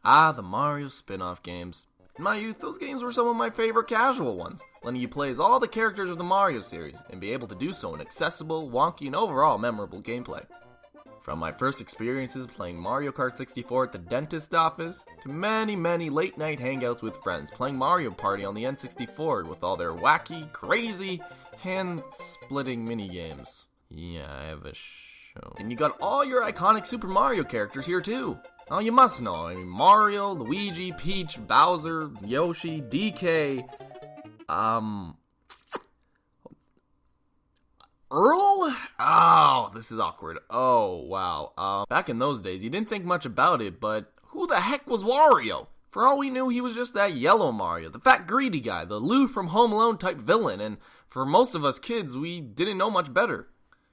Ah, the Mario spin-off games. In my youth, those games were some of my favorite casual ones, letting you play as all the characters of the Mario series, and be able to do so in accessible, wonky, and overall memorable gameplay. From my first experiences playing Mario Kart 64 at the dentist office, to many, many late-night hangouts with friends playing Mario Party on the N64 with all their wacky, crazy, hand-splitting minigames. Yeah, I have a show. And you got all your iconic Super Mario characters here too. Oh, you must know. I mean, Mario, Luigi, Peach, Bowser, Yoshi, DK, Earl? Oh, this is awkward. Oh, wow. Back in those days, you didn't think much about it, but who the heck was Wario? For all we knew, he was just that yellow Mario, the fat greedy guy, the Lou from Home Alone type villain, and for most of us kids, we didn't know much better.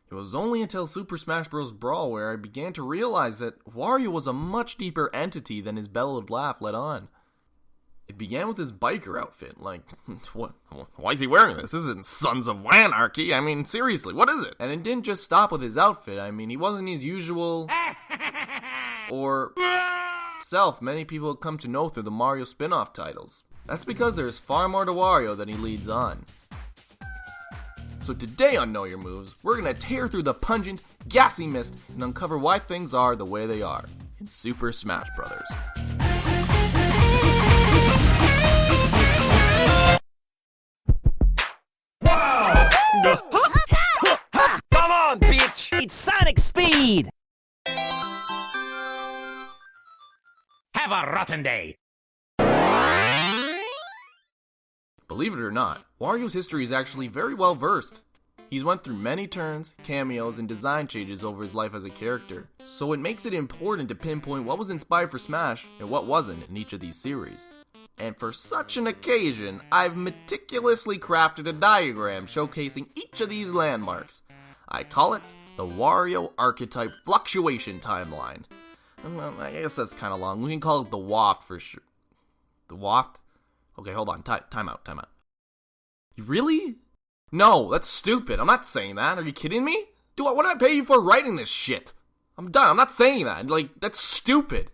It was only until Super Smash Bros. Brawl where I began to realize that Wario was a much deeper entity than his bellowed laugh let on. It began with his biker outfit, like, what? Why is he wearing this? This isn't Sons of Anarchy. I mean, seriously, what is it? And it didn't just stop with his outfit. I mean, he wasn't his usual or self many people have come to know through the Mario spin-off titles. That's because there's far more to Wario than he leads on. So today on Know Your Moves, we're gonna tear through the pungent, gassy mist and uncover why things are the way they are in Super Smash Bros. Come on, bitch! It's Sonic Speed! Have a rotten day! Believe it or not, Wario's history is actually very well versed. He's went through many turns, cameos, and design changes over his life as a character, so it makes it important to pinpoint what was inspired for Smash and what wasn't in each of these series. And for such an occasion, I've meticulously crafted a diagram showcasing each of these landmarks. I call it the Wario Archetype Fluctuation Timeline. I guess that's kind of long. We can call it the Waft for sure. The Waft? Okay, hold on. Time out. Really? No, that's stupid. I'm not saying that. Are you kidding me? What did I pay you for writing this shit? I'm done. I'm not saying that. Like, that's stupid.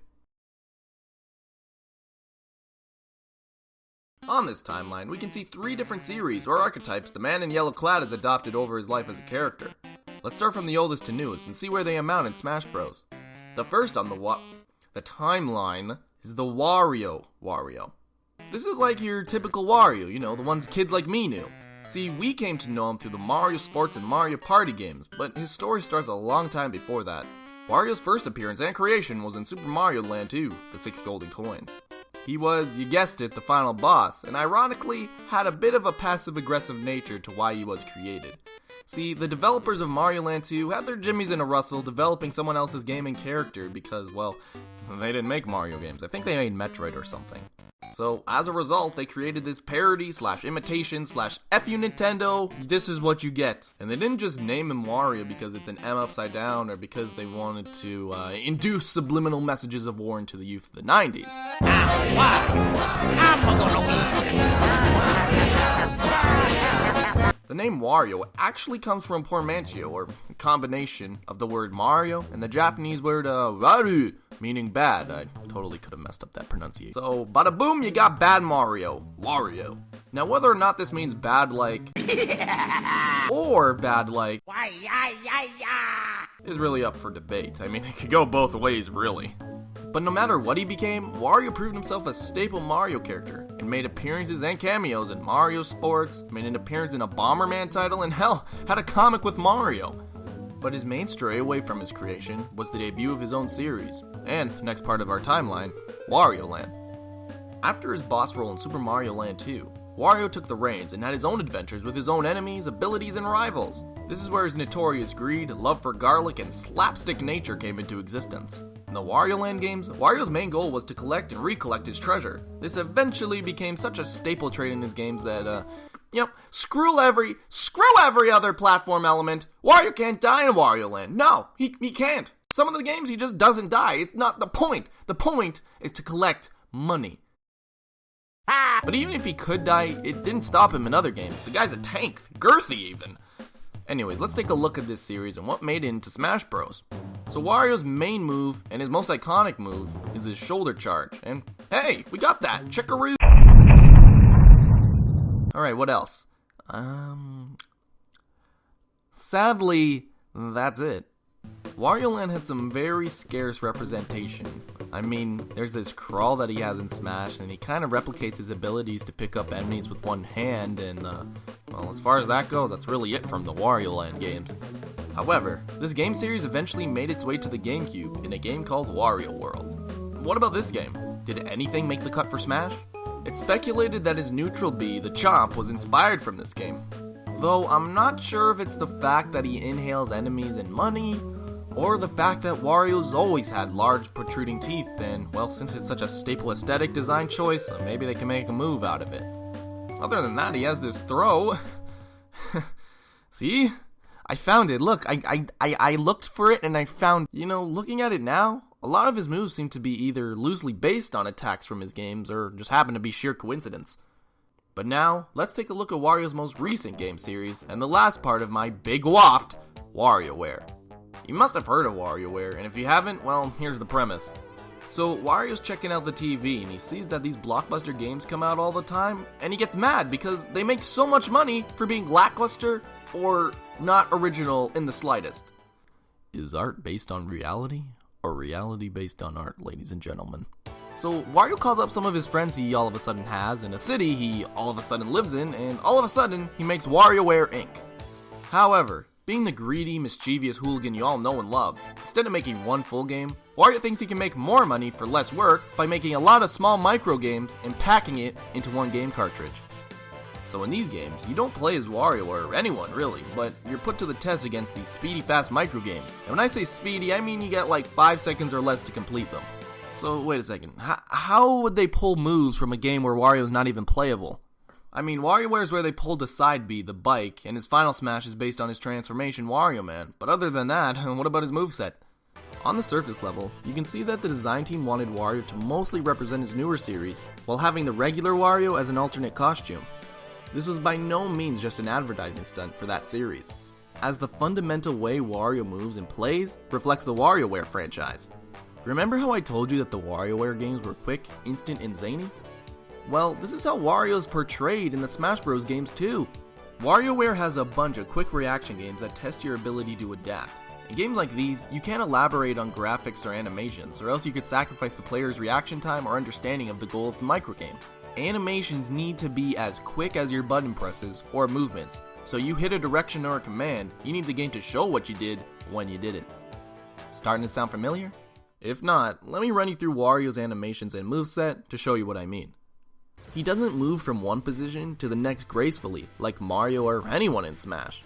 On this timeline, we can see 3 different series or archetypes the man in yellow clad has adopted over his life as a character. Let's start from the oldest to newest and see where they amount in Smash Bros. The first on the timeline is the Wario. This is like your typical Wario, you know, the ones kids like me knew. See, we came to know him through the Mario Sports and Mario Party games, but his story starts a long time before that. Wario's first appearance and creation was in Super Mario Land 2, the 6 golden coins. He was, you guessed it, the final boss, and ironically, had a bit of a passive-aggressive nature to why he was created. See, the developers of Mario Land 2 had their jimmies in a rustle developing someone else's gaming character because, well, they didn't make Mario games. I think they made Metroid or something. So, as a result, they created this parody / imitation / F you Nintendo, this is what you get. And they didn't just name him Wario because it's an M upside down or because they wanted to induce subliminal messages of war into the youth of the 90s. The name Wario actually comes from portmanteau, or a combination of the word Mario and the Japanese word waru, meaning bad. I totally could have messed up that pronunciation. So, bada boom, you got bad Mario, Wario. Now, whether or not this means bad like, or bad like, is really up for debate. I mean, it could go both ways, really. But no matter what he became, Wario proved himself a staple Mario character, and made appearances and cameos in Mario Sports, made an appearance in a Bomberman title, and hell, had a comic with Mario. But his main stray away from his creation was the debut of his own series, and, next part of our timeline, Wario Land. After his boss role in Super Mario Land 2, Wario took the reins and had his own adventures with his own enemies, abilities, and rivals. This is where his notorious greed, love for garlic, and slapstick nature came into existence. In the Wario Land games, Wario's main goal was to collect and recollect his treasure. This eventually became such a staple trait in his games that, screw every other platform element. Wario can't die in Wario Land. No, he can't. Some of the games he just doesn't die. It's not the point. The point is to collect money. But even if he could die, it didn't stop him in other games. The guy's a tank, girthy even. Anyways, let's take a look at this series and what made it into Smash Bros. So Wario's main move, and his most iconic move, is his shoulder charge. And hey, we got that! Chickaroo! Alright, what else? Sadly, that's it. Wario Land had some very scarce representation. I mean, there's this crawl that he has in Smash, and he kind of replicates his abilities to pick up enemies with one hand, and well, as far as that goes, that's really it from the Wario Land games. However, this game series eventually made its way to the GameCube in a game called Wario World. What about this game? Did anything make the cut for Smash? It's speculated that his neutral B, the Chomp, was inspired from this game. Though I'm not sure if it's the fact that he inhales enemies and money, or the fact that Wario's always had large protruding teeth, and, well, since it's such a staple aesthetic design choice, maybe they can make a move out of it. Other than that, he has this throw. See? I found it. Look, I looked for it and I found, looking at it now, a lot of his moves seem to be either loosely based on attacks from his games or just happen to be sheer coincidence. But now, let's take a look at Wario's most recent game series and the last part of my big waft, WarioWare. You must have heard of WarioWare, and if you haven't, well, here's the premise. So, Wario's checking out the TV, and he sees that these blockbuster games come out all the time, and he gets mad because they make so much money for being lackluster or not original in the slightest. Is art based on reality, or reality based on art, ladies and gentlemen? So, Wario calls up some of his friends he all of a sudden has in a city he all of a sudden lives in, and all of a sudden, he makes WarioWare Inc. However, being the greedy, mischievous hooligan you all know and love, instead of making one full game, Wario thinks he can make more money for less work by making a lot of small micro games and packing it into one game cartridge. So in these games, you don't play as Wario or anyone really, but you're put to the test against these speedy fast micro games. And when I say speedy, I mean you get like 5 seconds or less to complete them. So wait a second, how would they pull moves from a game where Wario's not even playable? I mean, WarioWare is where they pulled the side B, the bike, and his final smash is based on his transformation Wario Man. But other than that, what about his moveset? On the surface level, you can see that the design team wanted Wario to mostly represent his newer series, while having the regular Wario as an alternate costume. This was by no means just an advertising stunt for that series, as the fundamental way Wario moves and plays reflects the WarioWare franchise. Remember how I told you that the WarioWare games were quick, instant, and zany? Well, this is how Wario is portrayed in the Smash Bros. Games too. WarioWare has a bunch of quick reaction games that test your ability to adapt. In games like these, you can't elaborate on graphics or animations, or else you could sacrifice the player's reaction time or understanding of the goal of the microgame. Animations need to be as quick as your button presses or movements, so you hit a direction or a command, you need the game to show what you did when you did it. Starting to sound familiar? If not, let me run you through Wario's animations and moveset to show you what I mean. He doesn't move from one position to the next gracefully, like Mario or anyone in Smash.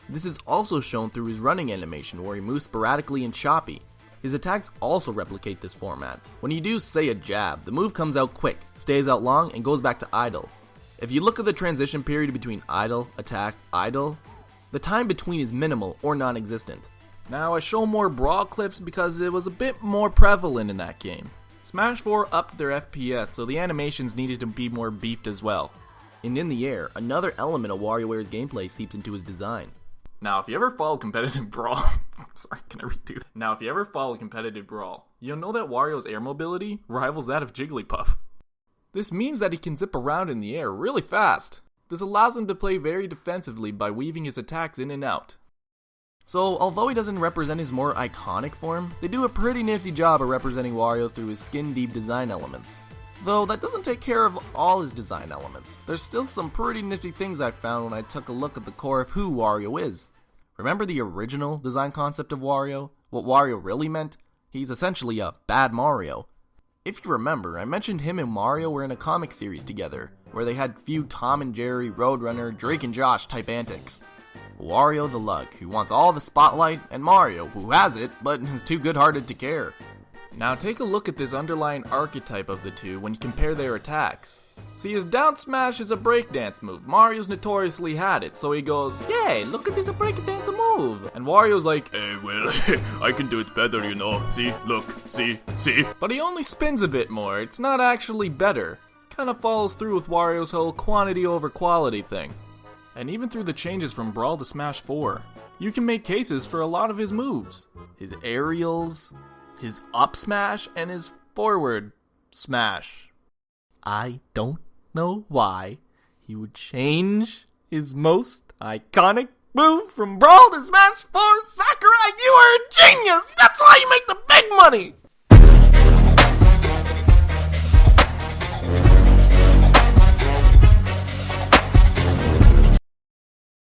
This is also shown through his running animation where he moves sporadically and choppy. His attacks also replicate this format. When you do, say, a jab, the move comes out quick, stays out long, and goes back to idle. If you look at the transition period between idle, attack, idle, the time between is minimal or non-existent. Now I show more Brawl clips because it was a bit more prevalent in that game. Smash 4 upped their FPS, so the animations needed to be more beefed as well. And in the air, another element of WarioWare's gameplay seeps into his design. Now, if you ever follow competitive Brawl... Sorry, can I redo that? Now, if you ever follow competitive Brawl, you'll know that Wario's air mobility rivals that of Jigglypuff. This means that he can zip around in the air really fast. This allows him to play very defensively by weaving his attacks in and out. So, although he doesn't represent his more iconic form, they do a pretty nifty job of representing Wario through his skin-deep design elements. Though that doesn't take care of all his design elements. There's still some pretty nifty things I found when I took a look at the core of who Wario is. Remember the original design concept of Wario? What Wario really meant? He's essentially a bad Mario. If you remember, I mentioned him and Mario were in a comic series together, where they had few Tom and Jerry, Roadrunner, Drake and Josh type antics. Wario the Lug, who wants all the spotlight, and Mario, who has it, but is too good-hearted to care. Now take a look at this underlying archetype of the two when you compare their attacks. See, his down smash is a breakdance move. Mario's notoriously had it, so he goes, "Yay, look at this breakdance move!" And Wario's like, well, I can do it better, you know. See, look, see. But he only spins a bit more. It's not actually better. Kinda follows through with Wario's whole quantity over quality thing. And even through the changes from Brawl to Smash 4, you can make cases for a lot of his moves. His aerials, his up smash, and his forward smash. I don't know why he would change his most iconic move from Brawl to Smash 4. Sakurai, you are a genius! That's why you make the big money!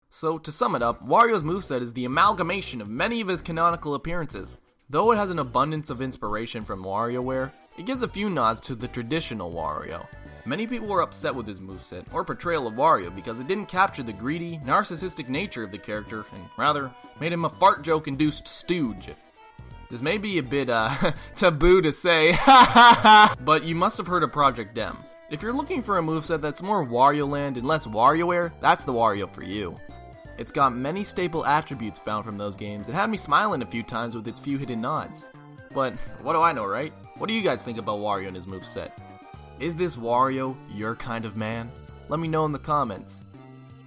So, to sum it up, Wario's moveset is the amalgamation of many of his canonical appearances. Though it has an abundance of inspiration from WarioWare, it gives a few nods to the traditional Wario. Many people were upset with his moveset, or portrayal of Wario, because it didn't capture the greedy, narcissistic nature of the character, and rather, made him a fart joke-induced stooge. This may be a bit, taboo to say, but you must have heard of Project M. If you're looking for a moveset that's more Wario Land and less WarioWare, that's the Wario for you. It's got many staple attributes found from those games. It had me smiling a few times with its few hidden nods. But what do I know, right? What do you guys think about Wario and his moveset? Is this Wario your kind of man? Let me know in the comments.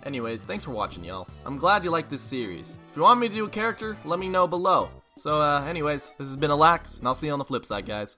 Anyways, thanks for watching, y'all. I'm glad you liked this series. If you want me to do a character, let me know below. So anyways, this has been Alax, and I'll see you on the flip side, guys.